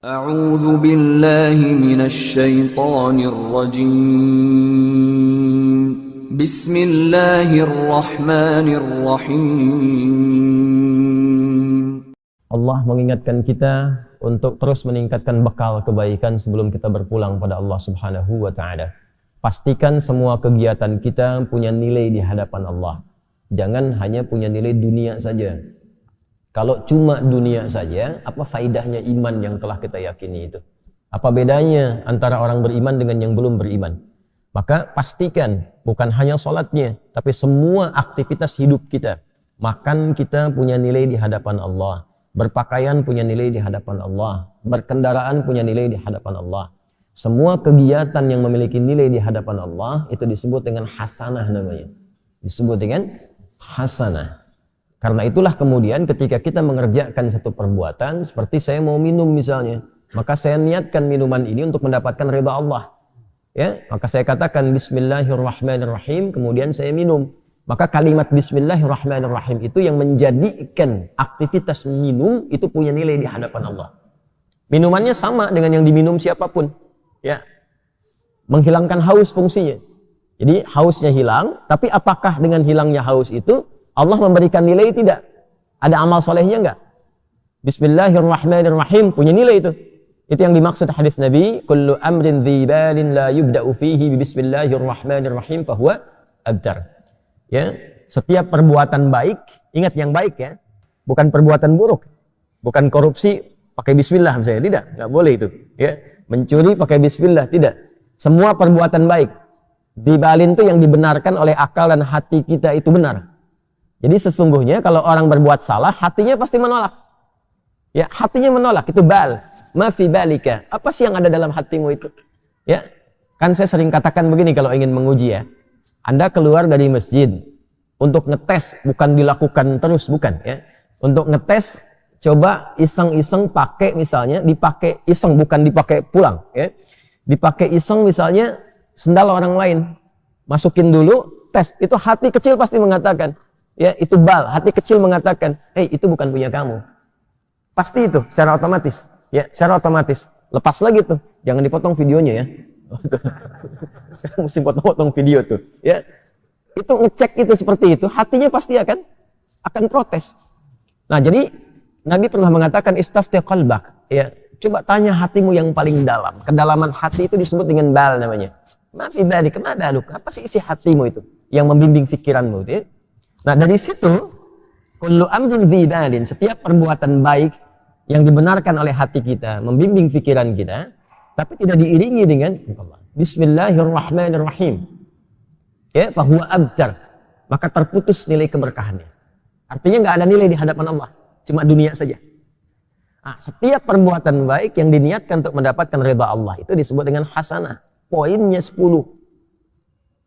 أعوذ بالله من الشيطان الرجيم بسم الله الرحمن الرحيم. Allah mengingatkan kita untuk terus meningkatkan bekal kebaikan sebelum kita berpulang pada Allah Subhanahu wa Ta'ala. Pastikan semua kegiatan kita punya nilai di hadapan Allah. Jangan hanya punya nilai dunia saja. Kalau cuma dunia saja, apa faidahnya iman yang telah kita yakini itu? Apa bedanya antara orang beriman dengan yang belum beriman? Maka pastikan bukan hanya sholatnya, tapi semua aktivitas hidup kita. Makan kita punya nilai di hadapan Allah. Berpakaian punya nilai di hadapan Allah. Berkendaraan punya nilai di hadapan Allah. Semua kegiatan yang memiliki nilai di hadapan Allah itu disebut dengan hasanah namanya. Disebut dengan hasanah. Karena itulah kemudian ketika kita mengerjakan satu perbuatan, seperti saya mau minum misalnya, maka saya niatkan minuman ini untuk mendapatkan ridha Allah. Ya, maka saya katakan Bismillahirrahmanirrahim, kemudian saya minum. Maka kalimat Bismillahirrahmanirrahim itu yang menjadikan aktivitas minum itu punya nilai di hadapan Allah. Minumannya sama dengan yang diminum siapapun. Ya, menghilangkan haus fungsinya. Jadi hausnya hilang, tapi apakah dengan hilangnya haus itu Allah memberikan nilai tidak? Ada amal solehnya enggak? Bismillahirrahmanirrahim punya nilai itu. Itu yang dimaksud hadis Nabi, kullu amrin dzibalin la yubda'u fihi bismillahirrahmanirrahim fahuwa abtar. Ya, setiap perbuatan baik, ingat yang baik ya, bukan perbuatan buruk. Bukan korupsi pakai bismillah misalnya, tidak, enggak boleh itu. Ya, mencuri pakai bismillah, tidak. Semua perbuatan baik. Dzibalin itu yang dibenarkan oleh akal dan hati kita itu benar. Jadi sesungguhnya kalau orang berbuat salah, hatinya pasti menolak. Ya, hatinya menolak. Itu bal. Ma fi balika. Apa sih yang ada dalam hatimu itu? Ya, kan saya sering katakan begini kalau ingin menguji ya. Anda keluar dari masjid untuk ngetes, bukan dilakukan terus, bukan ya. Untuk ngetes, coba iseng-iseng pakai misalnya, dipakai iseng, bukan dipakai pulang ya. Dipakai iseng misalnya sendal orang lain. Masukin dulu, tes. Itu hati kecil pasti mengatakan, ya itu bal, hati kecil mengatakan, hei itu bukan punya kamu. Pasti itu, secara otomatis. Ya, secara otomatis. Lepas lagi tuh, jangan dipotong videonya ya. Saya mesti potong-potong video tuh. Ya, itu ngecek itu seperti itu, hatinya pasti akan protes. Nah jadi Nabi pernah mengatakan istafti qalbak. Ya, coba tanya hatimu yang paling dalam. Kedalaman hati itu disebut dengan bal namanya. Maafi balik, kenapa lu? Apa sih isi hatimu itu yang membimbing pikiranmu itu? Ya? Nah dari situ, kullu amrin dzibalin, setiap perbuatan baik yang dibenarkan oleh hati kita, membimbing pikiran kita, tapi tidak diiringi dengan Bismillahirrahmanirrahim, ya, fahuwa abtar, maka terputus nilai keberkahannya. Artinya nggak ada nilai di hadapan Allah, cuma dunia saja. Nah, setiap perbuatan baik yang diniatkan untuk mendapatkan ridha Allah itu disebut dengan hasanah. Poinnya 10.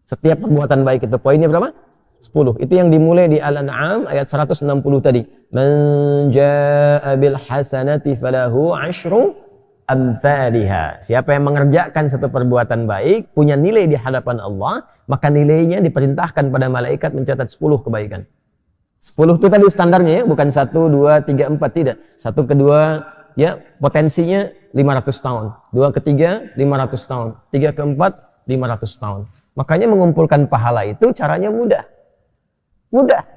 Setiap perbuatan baik itu poinnya berapa? 10. Itu yang dimulai di Al-An'am ayat 160 tadi. Man jaa'a bil hasanati falahu 'asyru amthaliha. Siapa yang mengerjakan satu perbuatan baik, punya nilai di hadapan Allah, maka nilainya diperintahkan pada malaikat mencatat 10 kebaikan. 10 itu tadi standarnya ya, bukan 1, 2, 3, 4, tidak. 1 kedua ya potensinya 500 tahun. 2 ketiga 500 tahun. 3 keempat 500 tahun. Makanya mengumpulkan pahala itu caranya mudah. Mudah,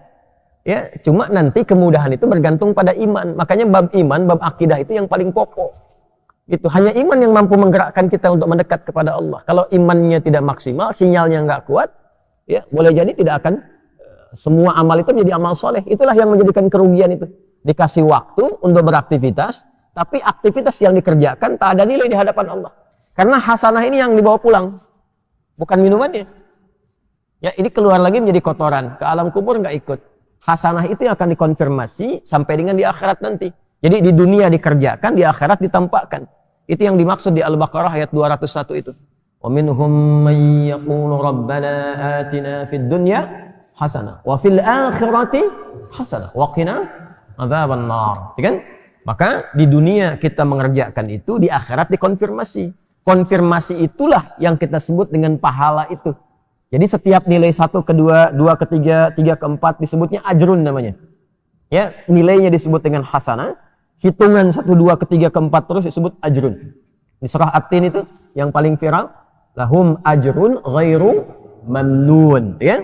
ya. Cuma nanti kemudahan itu bergantung pada iman. Makanya bab iman, bab akidah itu yang paling pokok. Itu hanya iman yang mampu menggerakkan kita untuk mendekat kepada Allah. Kalau imannya tidak maksimal, sinyalnya nggak kuat, ya boleh jadi tidak akan semua amal itu menjadi amal soleh. Itulah yang menjadikan kerugian itu. Dikasih waktu untuk beraktivitas, tapi aktivitas yang dikerjakan tak ada nilai di hadapan Allah. Karena hasanah ini yang dibawa pulang, bukan minumannya. Ya, ini keluar lagi menjadi kotoran, ke alam kubur nggak ikut. Hasanah itu yang akan dikonfirmasi sampai dengan di akhirat nanti. Jadi di dunia dikerjakan, di akhirat ditampakkan. Itu yang dimaksud di Al-Baqarah ayat 201 itu. Wa minhum may yaqulu rabbana atina fid dunya hasanah wa fil akhirati hasanah wa qina adzaban nar. Ya kan? Maka di dunia kita mengerjakan itu, di akhirat dikonfirmasi. Konfirmasi itulah yang kita sebut dengan pahala itu. Jadi setiap nilai 1, kedua, 2, ketiga, 3, keempat disebutnya ajrun namanya. Ya, nilainya disebut dengan hasanah. hitungan 1, 2, ketiga, keempat terus disebut ajrun. Di surah At-Tin itu yang paling viral, lahum ajrun ghairu mamnun, ya.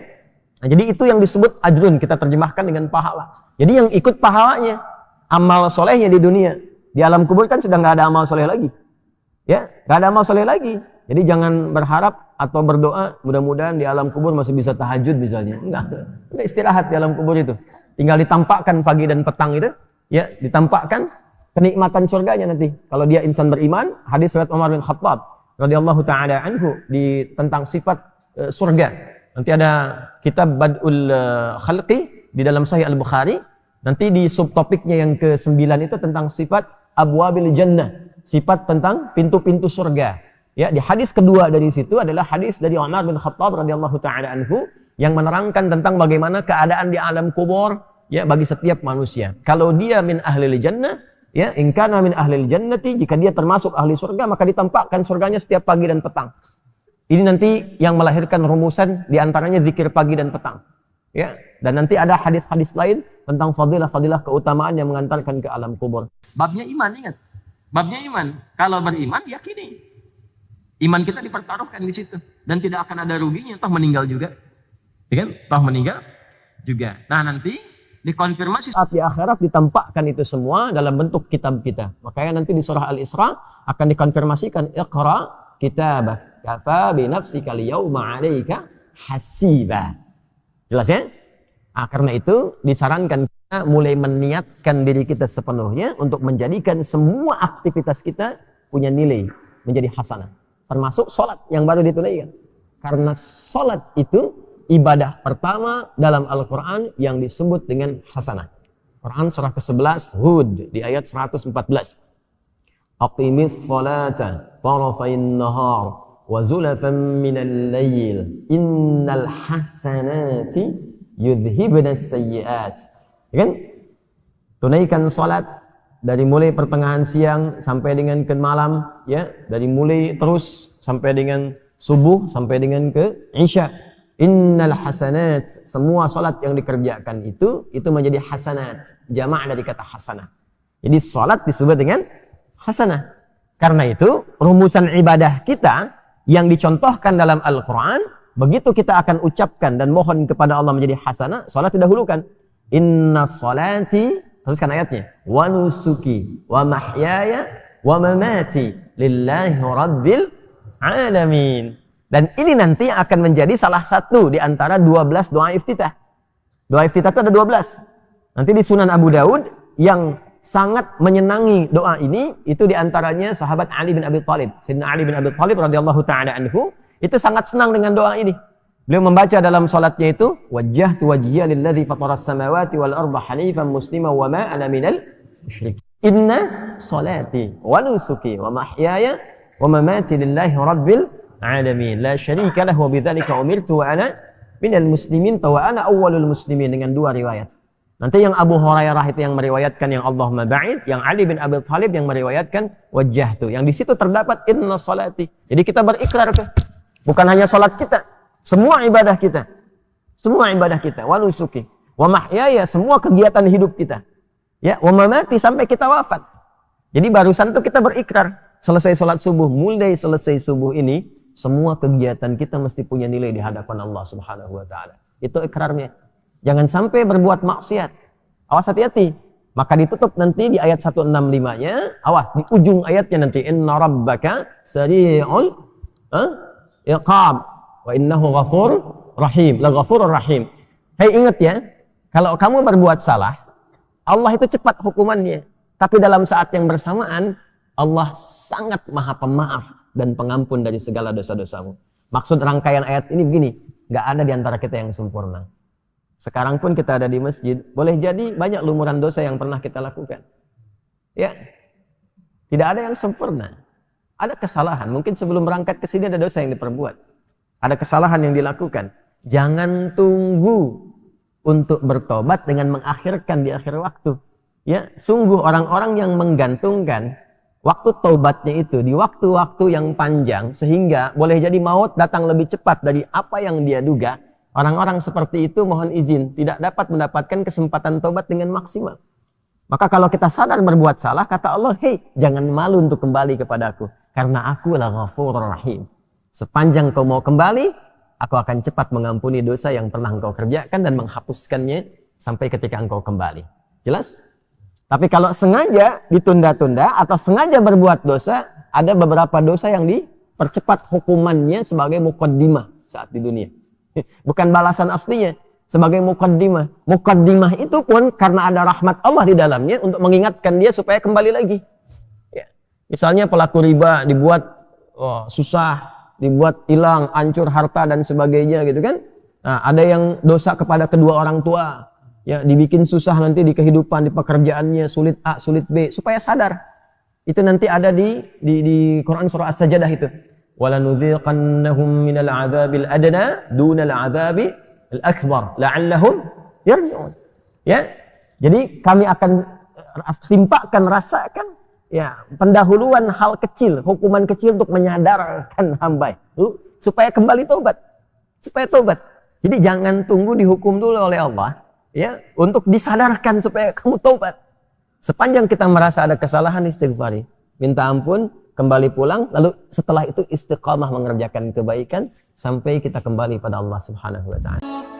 Nah, jadi itu yang disebut ajrun, kita terjemahkan dengan pahala. Jadi yang ikut pahalanya, amal solehnya di dunia. Di alam kubur kan sudah nggak ada amal soleh lagi. Ya, nggak ada amal soleh lagi. Jadi jangan berharap atau berdoa mudah-mudahan di alam kubur masih bisa tahajud misalnya. Enggak. Udah istirahat di alam kubur itu. Tinggal ditampakkan pagi dan petang itu, ya, ditampakkan kenikmatan surganya nanti. Kalau dia insan beriman, hadis riwayat Umar bin Khattab radhiyallahu taala anhu tentang sifat surga. Nanti ada kitab Bad'ul Khalqi di dalam Sahih Al-Bukhari. Nanti di subtopiknya yang ke-9 itu tentang sifat abwabil jannah, sifat tentang pintu-pintu surga. Ya, di hadis kedua dari situ adalah hadis dari Umar bin Khattab radhiyallahu taala anhu yang menerangkan tentang bagaimana keadaan di alam kubur, ya, bagi setiap manusia. Kalau dia min ahlil jannah, ya, in kana min ahlil jannati, jika dia termasuk ahli surga, maka ditampakkan surganya setiap pagi dan petang. Ini nanti yang melahirkan rumusan di antaranya zikir pagi dan petang. Ya, dan nanti ada hadis-hadis lain tentang fadilah-fadilah keutamaan yang mengantarkan ke alam kubur. Babnya iman, ingat. Babnya iman. Kalau beriman, yakini. Iman kita dipertaruhkan di situ dan tidak akan ada ruginya, toh meninggal juga. Ya kan? Toh meninggal juga. Nah, nanti dikonfirmasi saat di akhirat ditampakkan itu semua dalam bentuk kitab kita. Makanya nanti di surah Al-Isra akan dikonfirmasikan iqra kitabak kafa bi nafsika al-yawma 'alaika hasiba. Jelas ya? Nah, karena itu disarankan kita mulai meniatkan diri kita sepenuhnya untuk menjadikan semua aktivitas kita punya nilai, menjadi hasanah. Termasuk sholat yang baru ditunaikan. Karena sholat itu ibadah pertama dalam Al-Quran yang disebut dengan hasanah. Quran surah ke-11 Hud di ayat 114. Aqimis sholata tarafain nahar wa zulafan minal layl innal hasanati yudhibnas sayyiat. Ya kan? Tunaikan salat dari mulai pertengahan siang sampai dengan ke malam, ya, dari mulai terus sampai dengan subuh sampai dengan ke isya. Innal hasanat, semua salat yang dikerjakan itu menjadi hasanat, jamak dari kata hasanah. Jadi salat disebut dengan hasanah. Karena itu rumusan ibadah kita yang dicontohkan dalam Al-Quran, begitu kita akan ucapkan dan mohon kepada Allah menjadi hasanah, salat didahulukan. Inna salati, teruskan ayatnya, wa nusuki wa mahyaya wa mamati lillahi rabbil alamin. Dan ini nanti akan menjadi salah satu di antara 12 doa iftitah. Doa iftitah itu ada 12. Nanti di Sunan Abu Daud yang sangat menyenangi doa ini, itu diantaranya sahabat Ali bin Abi Thalib. Sayyidina Ali bin Abi Thalib radhiyallahu ta'ala anhu, itu sangat senang dengan doa ini. Beliau membaca dalam salatnya itu, wajjahtu wajhiya lilladzi fataras samawati wal arda hanifan musliman wa ma ana minal musyrikin. Inna salati wa nusuki wa mahyaya wa mamati lillahi rabbil alamin. La syarika lahu wa bidzalika umirtu wa ana minal muslimin wa ana awwalul muslimin, dengan dua riwayat. Nanti yang Abu Hurairah itu yang meriwayatkan yang Allahumma ba'id, yang Ali bin Abi Thalib yang meriwayatkan wajjahtu. Yang di situ terdapat inna salati. Jadi kita berikrar tuh. Bukan hanya salat kita, semua ibadah kita. Semua ibadah kita, wa nusuki, wa mahyaya, semua kegiatan hidup kita. Ya, wa mamati, sampai kita wafat. Jadi barusan tuh kita berikrar, selesai salat subuh, mulai selesai subuh ini, semua kegiatan kita mesti punya nilai di hadapan Allah Subhanahu wa taala. Itu ikrarnya. Jangan sampai berbuat maksiat. Awas, hati-hati. Maka ditutup nanti di ayat 165-nya. Awas, di ujung ayatnya nanti. Inna rabbaka sari'ul iqab. Wa innahu ghafur rahim. La ghafurur rahim. Hei, ingat ya. Kalau kamu berbuat salah, Allah itu cepat hukumannya. Tapi dalam saat yang bersamaan, Allah sangat maha pemaaf dan pengampun dari segala dosa-dosamu. Maksud rangkaian ayat ini begini. Gak ada di antara kita yang sempurna. Sekarang pun kita ada di masjid, boleh jadi banyak lumuran dosa yang pernah kita lakukan. Ya, tidak ada yang sempurna. Ada kesalahan, mungkin sebelum berangkat ke sini ada dosa yang diperbuat. Ada kesalahan yang dilakukan. Jangan tunggu untuk bertobat dengan mengakhirkan di akhir waktu. Ya, sungguh orang-orang yang menggantungkan waktu taubatnya itu di waktu-waktu yang panjang, sehingga boleh jadi maut datang lebih cepat dari apa yang dia duga. Orang-orang seperti itu mohon izin tidak dapat mendapatkan kesempatan taubat dengan maksimal. Maka kalau kita sadar berbuat salah, kata Allah, hei, jangan malu untuk kembali kepadaku. Karena aku adalah Ghafurur Rahim. Sepanjang kau mau kembali, aku akan cepat mengampuni dosa yang pernah engkau kerjakan dan menghapuskannya sampai ketika engkau kembali. Jelas? Tapi kalau sengaja ditunda-tunda atau sengaja berbuat dosa, ada beberapa dosa yang dipercepat hukumannya sebagai muqaddimah saat di dunia. Bukan balasan aslinya, sebagai muqaddimah. Muqaddimah itu pun karena ada rahmat Allah di dalamnya untuk mengingatkan dia supaya kembali lagi. Ya. Misalnya pelaku riba dibuat susah, dibuat hilang, hancur harta dan sebagainya gitu kan. Nah, ada yang dosa kepada kedua orang tua, ya dibikin susah nanti di kehidupan, di pekerjaannya, sulit A, sulit B, supaya sadar. Itu nanti ada di Quran surah As-Sajdah itu. وَلَنُذِيقَنَّهُمْ مِنَ الْعَذَابِ الْأَدْنَى دُونَ الْعَذَابِ الْأَكْبَرِ لَعَلَّهُمْ يَرْجِعُونَ. Ya. Jadi kami akan timpakan, rasakan ya pendahuluan hal kecil, hukuman kecil untuk menyadarkan hamba itu supaya kembali taubat. Supaya taubat. Jadi jangan tunggu dihukum dulu oleh Allah ya untuk disadarkan supaya kamu taubat. Sepanjang kita merasa ada kesalahan, istighfari, minta ampun, kembali pulang, lalu setelah itu istiqamah mengerjakan kebaikan sampai kita kembali pada Allah Subhanahu wa taala.